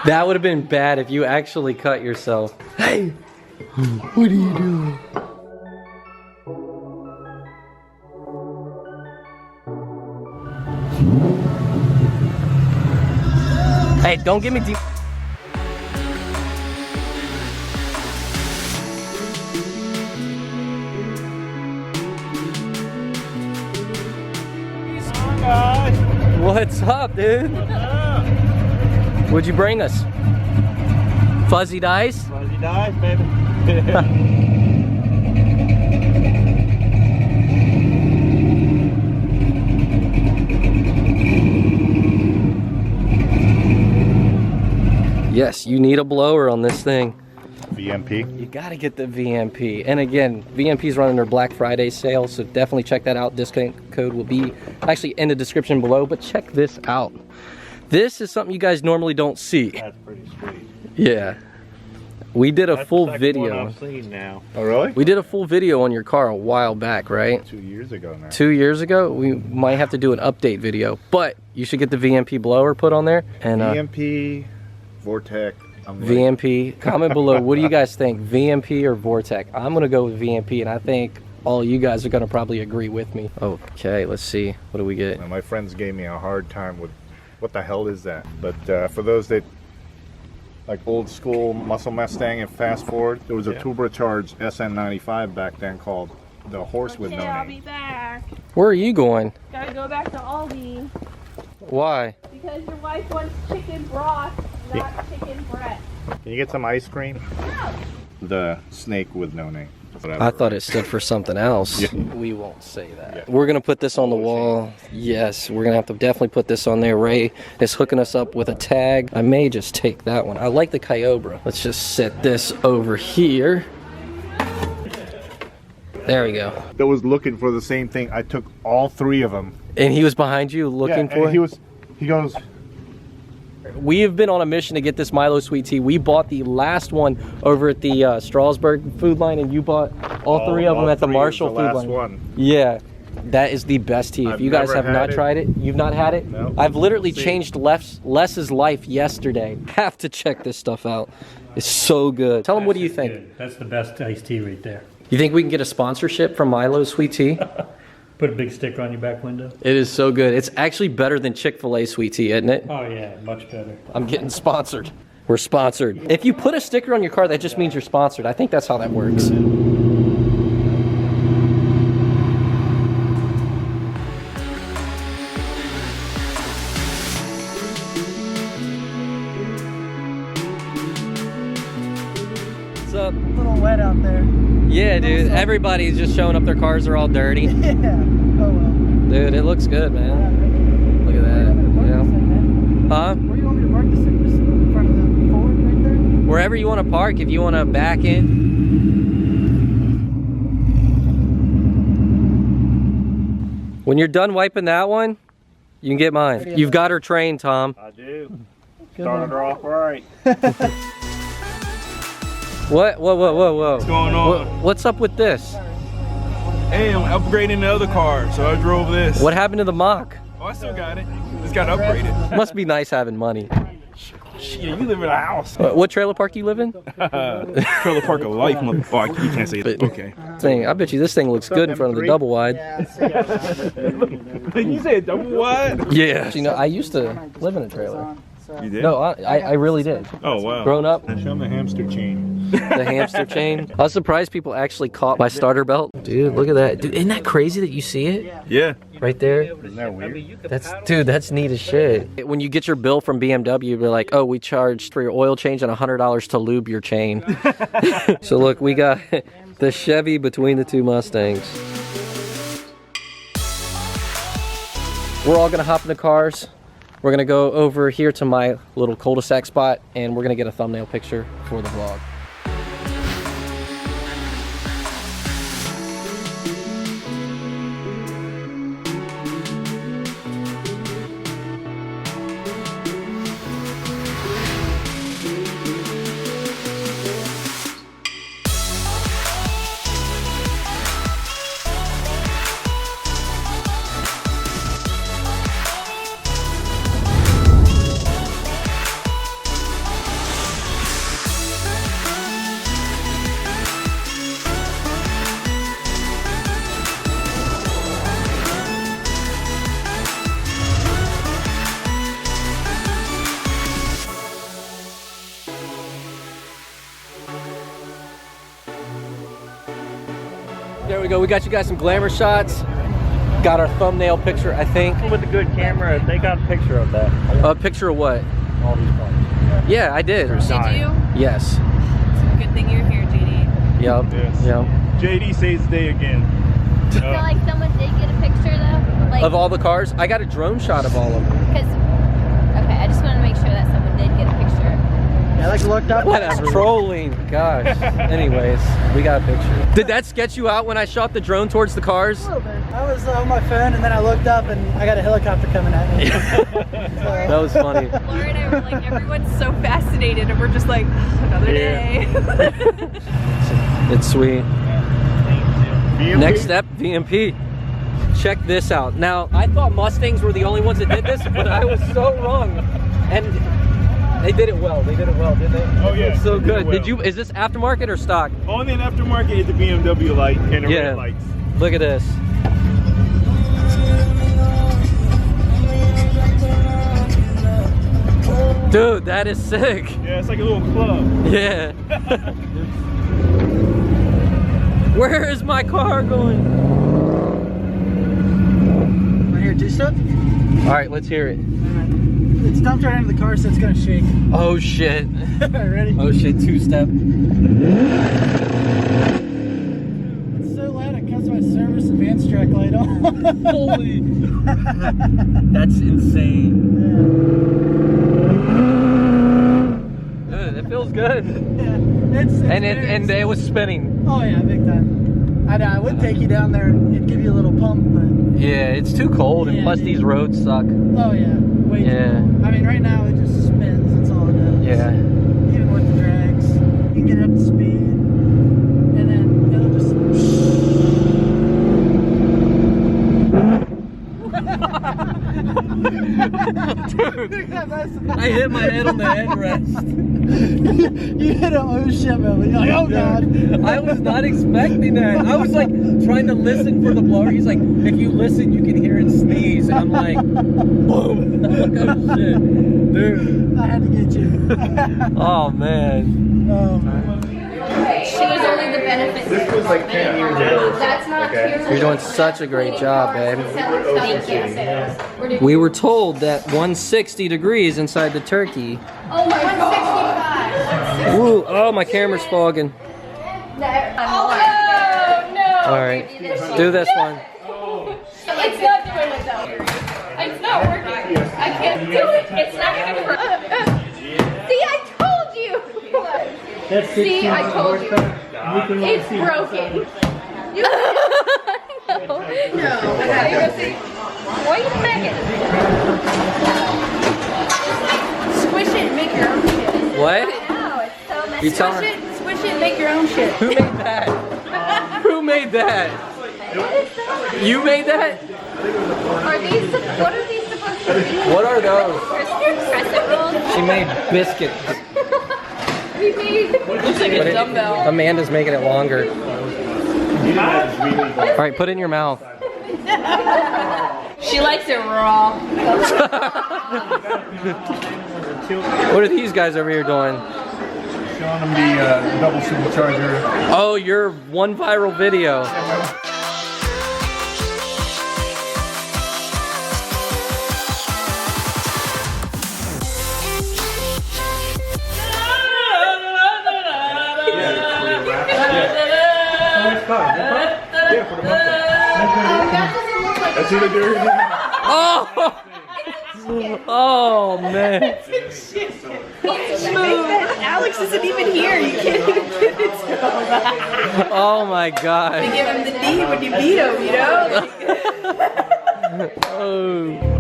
That would have been bad if you actually cut yourself. Hey, what are you doing? Hey, don't give me deep. What's up, dude? What's up? What'd you bring us? Fuzzy dice? Fuzzy dice, baby. Yes, you need a blower on this thing. VMP. You gotta get the VMP. And again, VMP's running their Black Friday sale, so definitely check that out. Discount code will be actually in the description below, but check this out. This is something you guys normally don't see. That's pretty sweet. Yeah. We did a full That's video. one I've seen now. Oh, really? We did a full video on your car a while back, right? 2 years ago now. 2 years ago? We might have to do an update video, but you should get the VMP blower put on there. And VMP, Vortec. VMP, comment below, what do you guys think, VMP or Vortec? I'm gonna go with VMP, and I think all you guys are gonna probably agree with me. Okay, let's see, what do we get? My friends gave me a hard time with what the hell is that? But for those that like old school muscle Mustang and fast forward, there was a turbocharged SN95 back then called the horse with no I'll be name. back. Where are you going? Gotta go back to Aldi. Why? Because your wife wants chicken broth, not chicken breast. Can you get some ice cream? No. The snake with no name. I thought it stood for something else. Yeah. We won't say that. We're gonna put this on the wall. Yes, we're gonna have to definitely put this on there. Ray is hooking us up with a tag. I may just take that one. I like the Kyobra. Let's just set this over here. There we go. That was looking for the same thing. I took all 3 of them. And he was behind you looking for it? He goes, We have been on a mission to get this Milo Sweet Tea. We bought the last one over at the Strasburg food line, and you bought all 3 of them at the Marshall food line. One. Yeah, that is the best tea. If I've you guys never have not had it. tried it, you've not had it? No. I've literally See. changed Les's life yesterday. Have to check this stuff out. It's so good. Tell them, what do you think? Good. That's the best iced tea right there. You think we can get a sponsorship from Milo Sweet Tea? Put a big sticker on your back window. It is so good. It's actually better than Chick-fil-A Sweet Tea, isn't it? Oh yeah, much better. I'm getting sponsored. We're sponsored. If you put a sticker on your car, that just means you're sponsored. I think that's how that works. What's up? A little wet out there. Yeah, dude. Everybody's just showing up. Their cars are all dirty. Yeah. Oh well. Dude, it looks good, man. Look at that. Yeah. Huh? Where do you want me to park this thing? Just in front of the Ford right there? Wherever you want to park. If you want to back in. When you're done wiping that one, you can get mine. You've got her trained, Tom. I do. Good Started her off right. What? Whoa, whoa, whoa, whoa. What's going on? What's up with this? Hey, I'm upgrading the other car, so I drove this. What happened to the Mach? Oh, I still got it. Just got upgraded. Must be nice having money. Yeah, you live in a house. What trailer park do you live in? Trailer park of life, mother. Oh, you can't say that. Okay. I bet you this thing looks good in front of the double wide. You said double wide? Yeah. You know, I used to live in a trailer. You did? No, I really did. Oh, wow. Grown up, Show him the hamster chain. the hamster chain. I was surprised people actually caught my starter belt. Dude, look at that. Dude, isn't that crazy that you see it? Yeah. Right there? Isn't that weird? That's neat as shit. When you get your bill from BMW, they're like, oh, we charged for your oil change and $100 to lube your chain. So look, we got the Chevy between the 2 Mustangs. We're all gonna hop in the cars. We're gonna go over here to my little cul-de-sac spot, and we're gonna get a thumbnail picture for the vlog. we go. We got you guys some glamour shots. Got our thumbnail picture, I think. With a good camera, they got a picture of that. A picture of what? All these parts. Yeah, I did. Did you? Yes. It's a good thing you're here, JD. Yep. Yes. Yep. JD saves the day again. So like someone did get a picture though? Like, Of all the cars, I got a drone shot of all of them. Because, okay, I just want to make sure that someone did get a picture. I like looked up. That's trolling. Gosh. Anyways, we got a picture. Did that sketch you out when I shot the drone towards the cars? A little bit. I was on my phone and then I looked up and I got a helicopter coming at me. That was funny. Laura and I were like, everyone's so fascinated, and we're just like, another day. It's sweet. Next step, VMP. Check this out. Now, I thought Mustangs were the only ones that did this, but I was so wrong. And they did it well. They did it well, didn't they? Oh yeah. So they did good. it well. Did you? Is this aftermarket or stock? Only an aftermarket is the BMW light and the Yeah. red lights. Look at this. Dude, that is sick. Yeah, it's like a little club. Yeah. Where is my car going? Want to hear two-step? All right, let's hear it. It's dumped right into the car, so it's gonna shake. Oh shit. Ready? Oh shit, two-step. It's so loud it cuts my service advance track light on. Holy. That's insane. Dude, it feels good. Yeah, it's And very it was spinning. Oh yeah, big time. I would take you down there and give you a little pump, but Yeah, it's too cold, and Yeah, plus dude. these roads suck. oh yeah, way too Yeah. cold. I mean, right now it just spins. That's all it does. Yeah. Even with the drags, you can get it up to speed, and then it'll just. Dude, I hit my head on the headrest. you hit an oh shit moment. You're like, oh god. I was not expecting that. I was like trying to listen for the blower. He's like, if you listen, you can hear it sneeze. And I'm like, boom. I'm like, oh shit. Dude. I had to get you. Oh man. She was only the benefit. This was like 10 years ago. That's not true. You're doing such a great job, babe. Thank you. We were told that 160 degrees inside the turkey. Oh my god. Ooh, oh, my camera's fogging. Oh no. All right, do this one. It's not doing it though. It's not working. I can't do it. It's not gonna work. See, I told you. See, I told you. It's broken. You no. Why are you smacking? Squish it and make your own shit. What? Wow, it's so messy. You telling? Squish it and make your own shit. Who made that? Who made that? You made that? Are these, what are these supposed to be? What are those? Crescent rolls? She made biscuits. We made. Looks like a dumbbell. Amanda's making it longer. All right, put it in your mouth. She likes it raw. What are these guys over here doing? Showing them the double supercharger. Oh, your one viral video. That's either doing Oh! Oh man. Alex isn't even here. You can't even give it to him. Oh my god. Give him the D when you beat him, you know? Oh.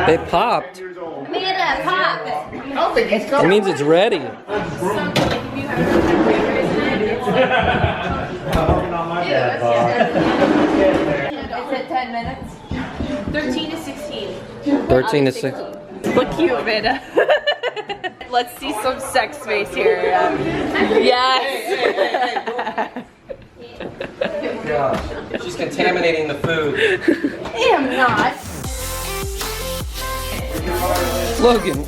It popped. Amanda, pop. It means it's ready. Is it 10 minutes? 13 to 16. 13 to 6. Look cute, Amanda. Let's see some sex face here. Yes. She's contaminating the food. am not. Logan,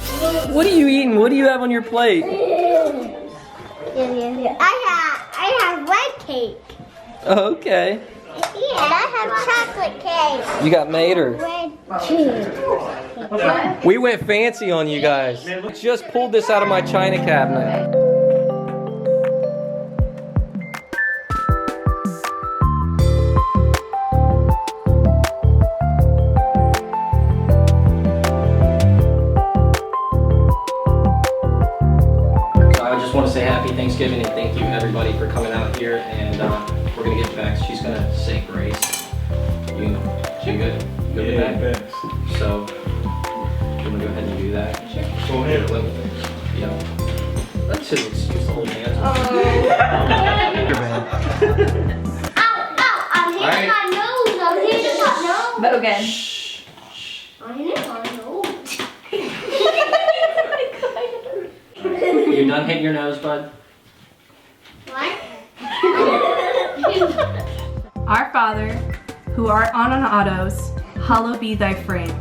what are you eating? What do you have on your plate? I have red cake. Okay. And I have chocolate cake. You got Mater. Red cheese. We went fancy on you guys. Just pulled this out of my china cabinet. I just want to say happy Thanksgiving and thank you everybody for coming out here, and we're gonna get Bex. She's gonna say grace. She good? You good with that? So you wanna go ahead and do that? Sure. Go ahead. Yeah. That's his excuse the whole man. Ow, I'm hitting my nose. I'm hitting my nose. Logan. Shh. I'm hitting my nose. You done hitting your nose, bud? What? Our Father, who art on autos, hallowed be thy frame.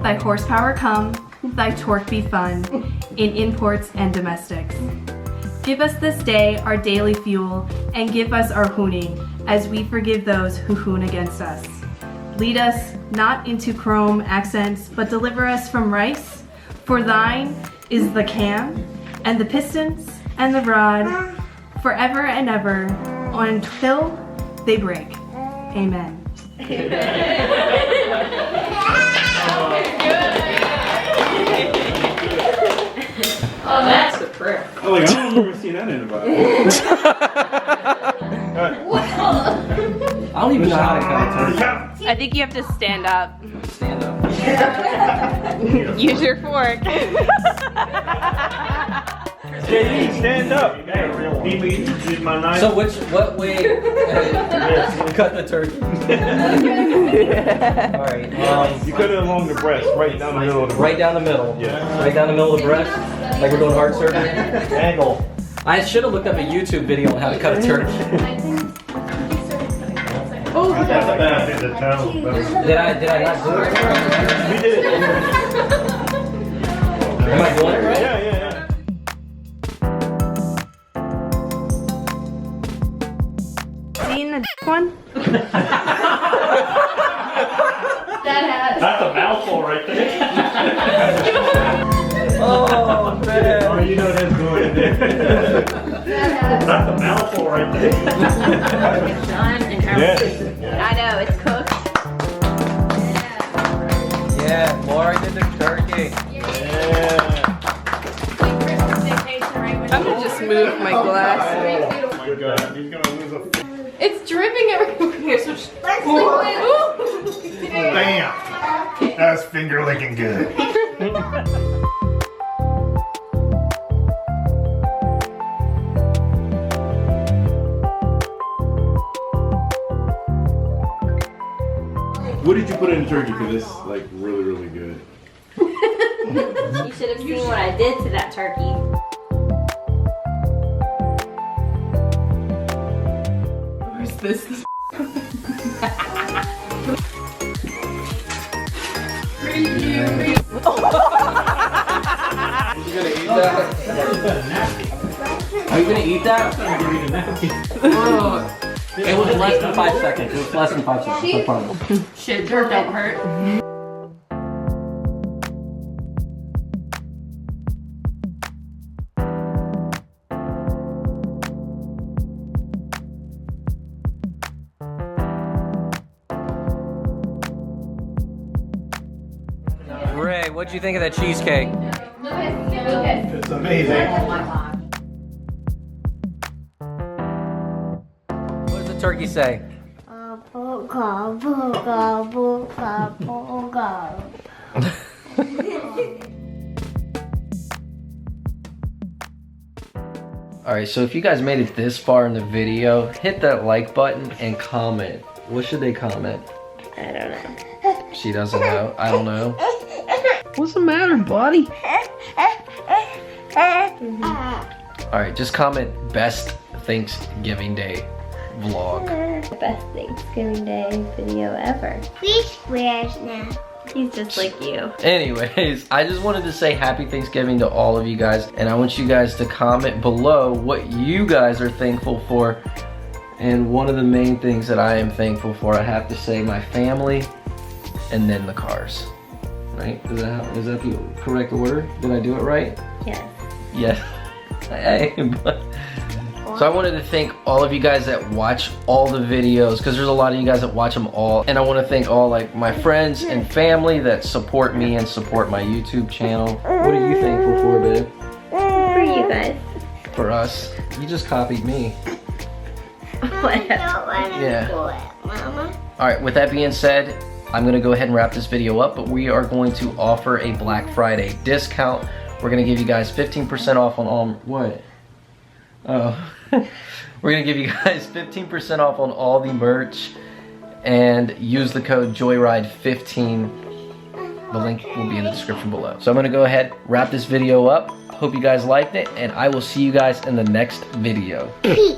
Thy horsepower come, thy torque be fun, in imports and domestics. Give us this day our daily fuel, and give us our hooning, as we forgive those who hoon against us. Lead us not into chrome accents, but deliver us from rice. For thine is the cam, and the pistons, and the rod, forever and ever, until they break. Amen. Oh, that's the prayer. Oh, like, I don't remember seeing that in the Bible. I don't even know how to count. I think you have to stand up. Stand up. Use your fork. JD, stand up. Use my knife. So what way? Cut the turkey. All right. You cut it along the breast, right down the middle of the breast. Right down the middle. Yeah. Right down the middle of the breast, like we're doing heart surgery. Angle. I should have looked up a YouTube video on how to cut a turkey. Oh, Did I not do it? We did. Am I doing it right? Yeah. Seen the one? That's a mouthful right there. Oh man! Oh, you know that's good. That's a mouthful right there. Done and everything. I know, it's cooked. Yeah, Laura did the turkey. I'm gonna just move my glass. Oh my god, he's gonna lose a. it's dripping everywhere. So Bam! That's finger licking good. What did you put in the turkey? Because it's like really, really good. You should have seen what I did to that turkey. Where's this? You gonna eat that? Are you gonna eat that? It was less than 5 seconds. It was less than 5 seconds. No problem. Shit, dirt don't hurt. Ray, what'd you think of that cheesecake? It's amazing. What does the turkey say? Alright, so if you guys made it this far in the video, hit that like button and comment. What should they comment? I don't know. She doesn't know. I don't know. What's the matter, buddy? Alright, just comment best Thanksgiving Day vlog. The best Thanksgiving Day video ever. We swears now. He's just like you. Anyways, I just wanted to say happy Thanksgiving to all of you guys, and I want you guys to comment below what you guys are thankful for. And one of the main things that I am thankful for, I have to say my family and then the cars. Right? Is that the correct order? Did I do it right? Yes. Yes. Hey, but so I wanted to thank all of you guys that watch all the videos, because there's a lot of you guys that watch them all, and I want to thank all like my friends and family that support me and support my YouTube channel. What are you thankful for, babe? For you guys. For us? You just copied me. Yeah. Alright, with that being said, I'm going to go ahead and wrap this video up, but we are going to offer a Black Friday discount. We're going to give you guys 15% off on all... What? Oh. We're going to give you guys 15% off on all the merch, and use the code Joyride15. The link will be in the description below. So I'm going to go ahead, wrap this video up. Hope you guys liked it, and I will see you guys in the next video. Peace.